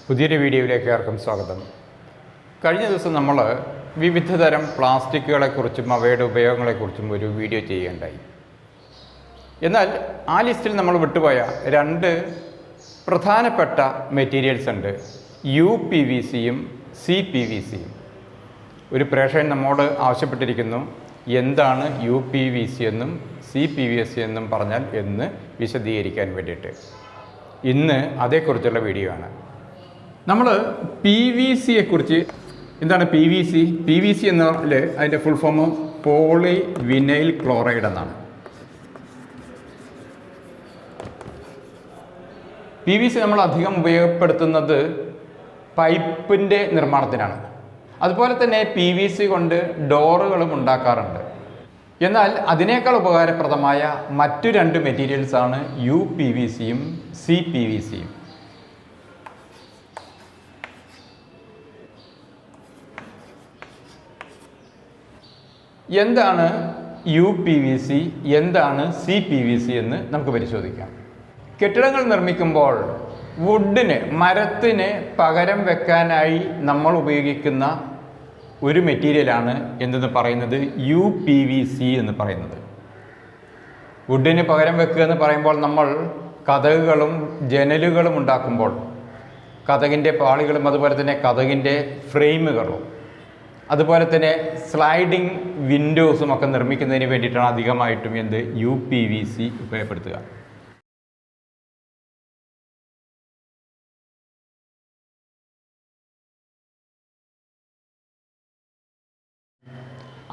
പുതിയൊരു വീഡിയോയിലേക്ക് ഏവർക്കും സ്വാഗതം. കഴിഞ്ഞ ദിവസം നമ്മൾ വിവിധ തരം പ്ലാസ്റ്റിക്കുകളെക്കുറിച്ചും അവയുടെ ഉപയോഗങ്ങളെക്കുറിച്ചും ഒരു വീഡിയോ ചെയ്യുകയുണ്ടായി. എന്നാൽ ആ ലിസ്റ്റിൽ നമ്മൾ വിട്ടുപോയ രണ്ട് പ്രധാനപ്പെട്ട മെറ്റീരിയൽസ് ഉണ്ട്, UPVCയും CPVCയും. ഒരു പ്രേക്ഷകൻ നമ്മോട് ആവശ്യപ്പെട്ടിരിക്കുന്നു, എന്താണ് UPVC എന്നും CPVC എന്നും പറഞ്ഞാൽ എന്ന് വിശദീകരിക്കാൻ വേണ്ടിയിട്ട്. ഇന്ന് അതേക്കുറിച്ചുള്ള വീഡിയോ ആണ്. നമ്മൾ PVCയെക്കുറിച്ച്, എന്താണ് PVC എന്നാൽ അതിൻ്റെ full form poly vinyl chloride എന്നാണ്. PVC നമ്മൾ അധികം ഉപയോഗപ്പെടുത്തുന്നത് പൈപ്പിൻ്റെ നിർമ്മാണത്തിനാണ്. അതുപോലെ തന്നെ PVC കൊണ്ട് ഡോറുകളും ഉണ്ടാക്കാറുണ്ട്. എന്നാൽ അതിനേക്കാൾ ഉപകാരപ്രദമായ മറ്റു രണ്ട് മെറ്റീരിയൽസാണ് UPVCയും CPVCയും. എന്താണ് UPVC, എന്താണ് CPVC എന്ന് നമുക്ക് പരിശോധിക്കാം. കെട്ടിടങ്ങൾ നിർമ്മിക്കുമ്പോൾ മരത്തിന് പകരം വെക്കാനായി നമ്മൾ ഉപയോഗിക്കുന്ന ഒരു മെറ്റീരിയലാണ് എന്തെന്ന് പറയുന്നത് UPVC എന്ന് പറയുന്നത്. വുഡിന് പകരം വെക്കുക എന്ന് പറയുമ്പോൾ നമ്മൾ കതകുകളും ജനലുകളും ഉണ്ടാക്കുമ്പോൾ കതകിൻ്റെ പാളികളും അതുപോലെ തന്നെ കതകിൻ്റെ ഫ്രെയിമുകളും അതുപോലെ തന്നെ സ്ലൈഡിങ് വിൻഡോസും ഒക്കെ നിർമ്മിക്കുന്നതിന് വേണ്ടിയിട്ടാണ് അധികമായിട്ടും UPVC ഉപയോഗപ്പെടുത്തുക.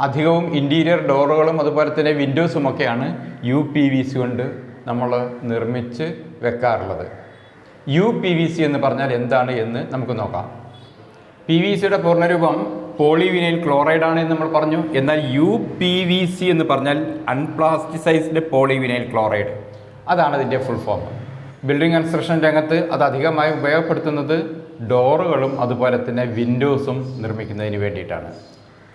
അധികവും ഇൻറ്റീരിയർ ഡോറുകളും അതുപോലെ തന്നെ വിൻഡോസും ഒക്കെയാണ് UPVC കൊണ്ട് നമ്മൾ നിർമ്മിച്ച് വെക്കാറുള്ളത്. UPVC എന്ന് പറഞ്ഞാൽ എന്താണ് എന്ന് നമുക്ക് നോക്കാം. PVCയുടെ പൂർണ്ണരൂപം പോളിവിനൈൽ ക്ലോറൈഡ് ആണ് എന്ന് നമ്മൾ പറഞ്ഞു. എന്നാൽ UPVC എന്ന് പറഞ്ഞാൽ അൺപ്ലാസ്റ്റിസൈസ്ഡ് പോളിവിനൈൽ ക്ലോറൈഡ്, അതാണ് അതിൻ്റെ ഫുൾ ഫോം. ബിൽഡിംഗ് കൺസ്ട്രക്ഷൻ രംഗത്ത് അത് അധികമായി ഉപയോഗപ്പെടുത്തുന്നത് ഡോറുകളും അതുപോലെ തന്നെ വിൻഡോസും നിർമ്മിക്കുന്നതിന് വേണ്ടിയിട്ടാണ്.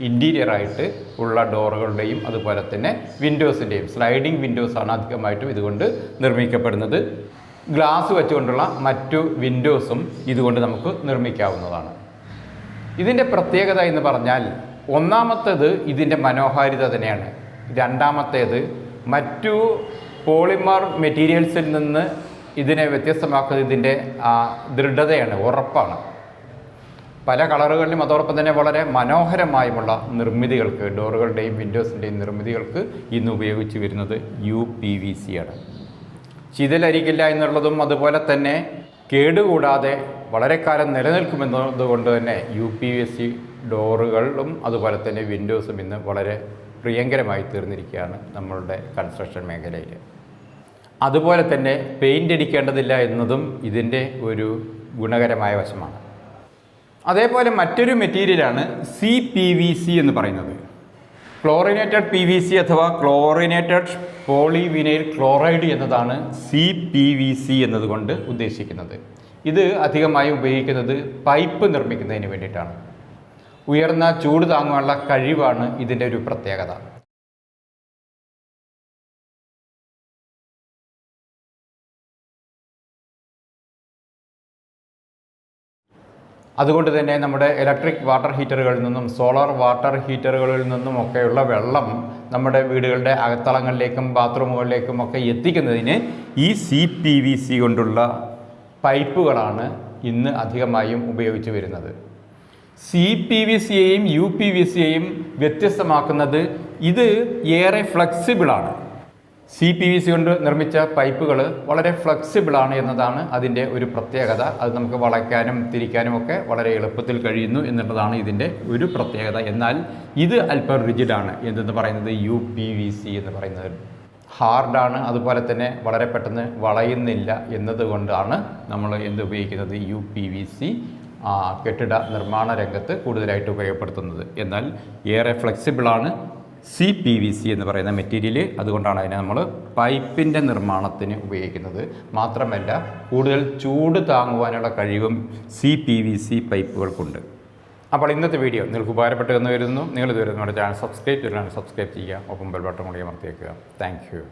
ഇൻറ്റീരിയറായിട്ട് ഉള്ള ഡോറുകളുടെയും അതുപോലെ തന്നെ വിൻഡോസിൻ്റെയും സ്ലൈഡിങ് വിൻഡോസാണ് അധികമായിട്ടും ഇതുകൊണ്ട് നിർമ്മിക്കപ്പെടുന്നത്. ഗ്ലാസ് വെച്ചുകൊണ്ടുള്ള മറ്റു വിൻഡോസും ഇതുകൊണ്ട് നമുക്ക് നിർമ്മിക്കാവുന്നതാണ്. ഇതിൻ്റെ പ്രത്യേകത എന്ന് പറഞ്ഞാൽ, ഒന്നാമത്തേത് ഇതിൻ്റെ മനോഹാരിത തന്നെയാണ്. രണ്ടാമത്തേത് മറ്റു പോളിമർ മെറ്റീരിയൽസിൽ നിന്ന് ഇതിനെ വ്യത്യസ്തമാക്കുന്നത് ഇതിൻ്റെ ദൃഢതയാണ്, ഉറപ്പാണ്. പല കളറുകളിലും അതോടൊപ്പം തന്നെ വളരെ മനോഹരമായുമുള്ള നിർമ്മിതികൾക്ക്, ഡോറുകളുടെയും വിൻഡോസിൻ്റെയും നിർമ്മിതികൾക്ക് ഇന്ന് ഉപയോഗിച്ച് വരുന്നത് UPVC ആണ്. ചിതലരിക്കില്ല എന്നുള്ളതും അതുപോലെ തന്നെ കേടുകൂടാതെ വളരെ കാലം നിലനിൽക്കുമെന്നതുകൊണ്ട് തന്നെ UPVC ഡോറുകളും അതുപോലെ തന്നെ വിൻഡോസും ഇന്ന് വളരെ പ്രിയങ്കരമായി തീർന്നിരിക്കുകയാണ് നമ്മളുടെ കൺസ്ട്രക്ഷൻ മേഖലയിൽ. അതുപോലെ തന്നെ പെയിൻ്റ് അടിക്കേണ്ടതില്ല എന്നതും ഇതിൻ്റെ ഒരു ഗുണകരമായ വശമാണ്. അതേപോലെ മറ്റൊരു മെറ്റീരിയലാണ് CPVC എന്ന് പറയുന്നത്. ക്ലോറിനേറ്റഡ് PVC അഥവാ ക്ലോറിനേറ്റഡ് പോളിവിനൈൽ ക്ലോറൈഡ് എന്നതാണ് CPVC എന്നതുകൊണ്ട് ഉദ്ദേശിക്കുന്നത്. ഇത് അധികമായി ഉപയോഗിക്കുന്നത് പൈപ്പ് നിർമ്മിക്കുന്നതിന് വേണ്ടിയിട്ടാണ്. ഉയർന്ന ചൂട് താങ്ങാനുള്ള കഴിവാണ് ഇതിൻ്റെ ഒരു പ്രത്യേകത. അതുകൊണ്ട് തന്നെ നമ്മുടെ ഇലക്ട്രിക് വാട്ടർ ഹീറ്ററുകളിൽ നിന്നും സോളാർ വാട്ടർ ഹീറ്ററുകളിൽ നിന്നും ഒക്കെയുള്ള വെള്ളം നമ്മുടെ വീടുകളുടെ അകത്തളങ്ങളിലേക്കും ബാത്റൂമുകളിലേക്കും ഒക്കെ എത്തിക്കുന്നതിന് ഈ CPVC കൊണ്ടുള്ള പൈപ്പുകളാണ് ഇന്ന് അധികമായും ഉപയോഗിച്ച് വരുന്നത്. CPVCയെയും UPVCയെയും വ്യത്യസ്തമാക്കുന്നത് ഇത് ഏറെ ഫ്ലെക്സിബിളാണ്. CPVC കൊണ്ട് നിർമ്മിച്ച പൈപ്പുകൾ വളരെ ഫ്ലെക്സിബിളാണ് എന്നതാണ് അതിൻ്റെ ഒരു പ്രത്യേകത. അത് നമുക്ക് വളയ്ക്കാനും തിരിക്കാനും ഒക്കെ വളരെ എളുപ്പത്തിൽ കഴിയുന്നു എന്നുള്ളതാണ് ഇതിൻ്റെ ഒരു പ്രത്യേകത. എന്നാൽ ഇത് അല്പം റിജിഡാണ്. എന്തെന്ന് പറയുന്നത് UPVC എന്ന് പറയുന്നത് ഹാർഡാണ്, അതുപോലെ തന്നെ വളരെ പെട്ടെന്ന് വളയുന്നില്ല എന്നതുകൊണ്ടാണ് നമ്മൾ ഉപയോഗിക്കുന്നത് UPVC കെട്ടിട നിർമ്മാണ രംഗത്ത് കൂടുതലായിട്ട് ഉപയോഗപ്പെടുത്തുന്നത്. എന്നാൽ ഏറെ ഫ്ലെക്സിബിളാണ് CPVC എന്ന് പറയുന്ന മെറ്റീരിയൽ. അതുകൊണ്ടാണ് അതിനെ നമ്മൾ പൈപ്പിൻ്റെ നിർമ്മാണത്തിന് ഉപയോഗിക്കുന്നത്. മാത്രമല്ല കൂടുതൽ ചൂട് താങ്ങുവാനുള്ള കഴിവും CPVC പൈപ്പുകൾക്കുണ്ട്. അപ്പോൾ ഇന്നത്തെ വീഡിയോ നിങ്ങൾക്ക് ഉപകാരപ്പെട്ടു എന്ന് വരുന്നു. നിങ്ങൾ ഇതുവരെ നമ്മുടെ ചാനൽ സബ്സ്ക്രൈബ് ചെയ്യുക, ഒപ്പം ബെൽ ബട്ടൺ കൂടി അമർത്തിയേക്കുക. Thank you.